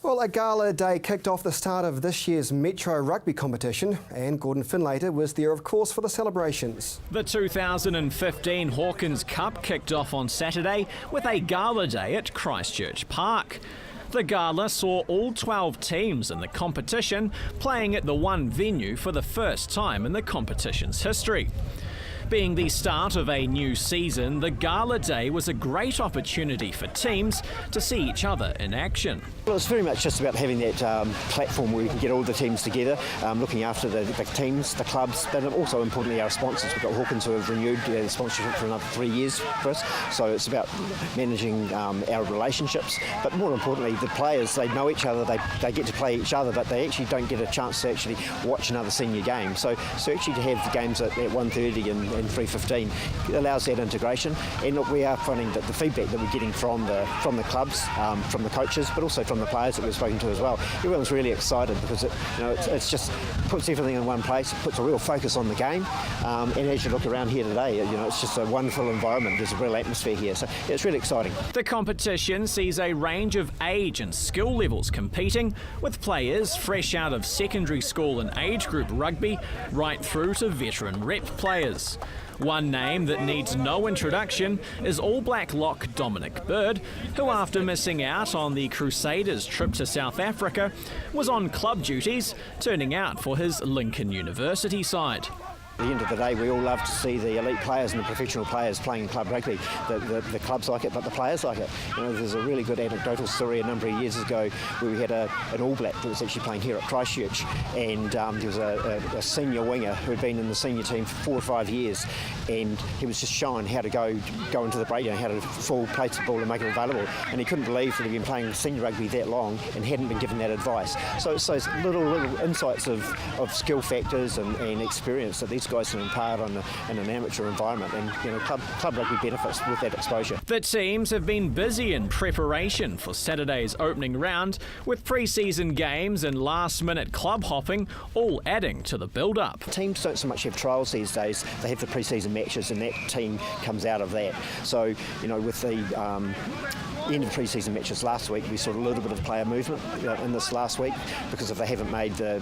Well, a gala day kicked off the start of this year's Metro Rugby competition, and Gordon Finlater was there, of course, for the celebrations. The 2015 Hawkins Cup kicked off on Saturday with a gala day at Christchurch Park. The gala saw all 12 teams in the competition playing at the one venue for the first time in the competition's history. Being the start of a new season, the gala day was a great opportunity for teams to see each other in action. Well, it's very much just about having that platform where we can get all the teams together, looking after the teams, the clubs, but also importantly our sponsors. We've got Hawkins who have renewed their sponsorship for another 3 years for us, so it's about managing our relationships, but more importantly the players, they know each other, they get to play each other, but they actually don't get a chance to actually watch another senior game. So actually to have the games at 1:30 and 3:15 allows that integration. And look, we are finding that the feedback that we're getting from the clubs, from the coaches, but also from the players that we've spoken to as well, everyone's really excited because it's just puts everything in one place. It puts a real focus on the game. And as you look around here today, it's just a wonderful environment. There's a real atmosphere here, so it's really exciting. The competition sees a range of age and skill levels competing, with players fresh out of secondary school and age group rugby right through to veteran rep players. One name that needs no introduction is All Black lock Dominic Bird, who after missing out on the Crusaders' trip to South Africa was on club duties, turning out for his Lincoln University side. At the end of the day, we all love to see the elite players and the professional players playing club rugby. The clubs like it, but the players like it. There's a really good anecdotal story a number of years ago where we had an All Black that was actually playing here at Christchurch, and there was a senior winger who had been in the senior team for 4 or 5 years, and he was just shown how to go into the breakdown, how to full plates the ball and make it available, and he couldn't believe that he'd been playing senior rugby that long and hadn't been given that advice. So it's those little insights of skill factors and experience that these guys can impart in an amateur environment, and club rugby benefits with that exposure. The teams have been busy in preparation for Saturday's opening round, with pre-season games and last-minute club hopping all adding to the build-up. Teams don't so much have trials these days, they have the pre-season matches, and that team comes out of that. So, with the end of pre-season matches last week, we saw a little bit of player movement in this last week, because if they haven't made the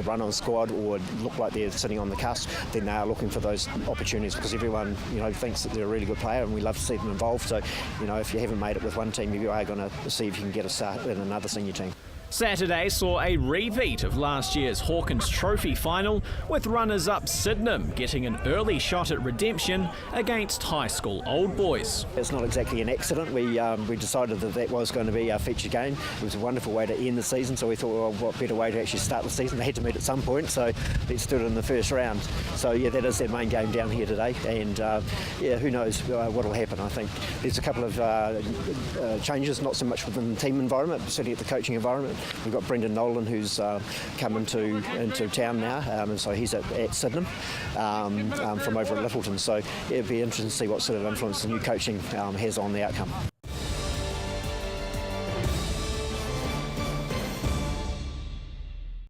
run-on squad or look like they're sitting on the cusp, then they are looking for those opportunities, because everyone thinks that they're a really good player and we love to see them involved. So if you haven't made it with one team, you are going to see if you can get a start in another senior team. Saturday saw a repeat of last year's Hawkins Trophy final, with runners-up Sydenham getting an early shot at redemption against high school Old Boys. It's not exactly an accident. We decided that was going to be our feature game. It was a wonderful way to end the season, so we thought, well, what better way to actually start the season? They had to meet at some point, so let's do it in the first round. So yeah, that is their main game down here today, and who knows what will happen. I think there's a couple of changes, not so much within the team environment, but certainly at the coaching environment. We've got Brendan Nolan, who's come into town now, and so he's at Sydenham from over at Littleton. So it'd be interesting to see what sort of influence the new coaching has on the outcome.